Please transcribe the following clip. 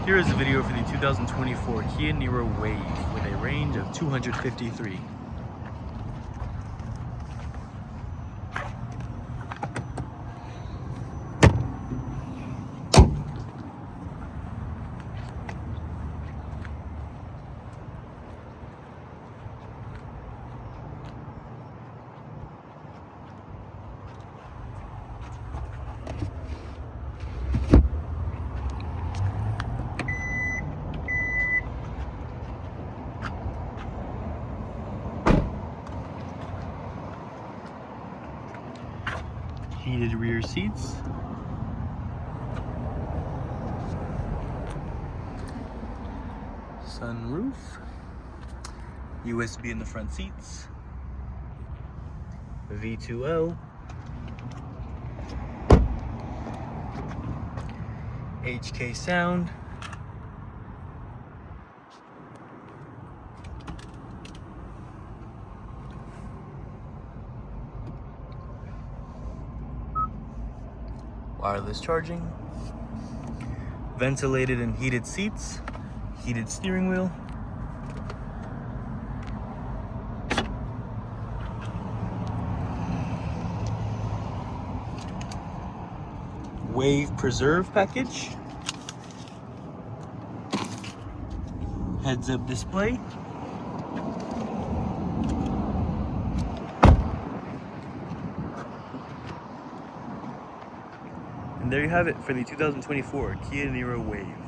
Here is a video for the 2024 Kia Niro Wave with a range of 253. Heated rear seats, sunroof, USB in the front seats, V2L, HK sound, wireless charging, ventilated and heated seats, heated steering wheel, Wave Preserve package, heads-up display, and there you have it for the 2024 Kia Niro Wave.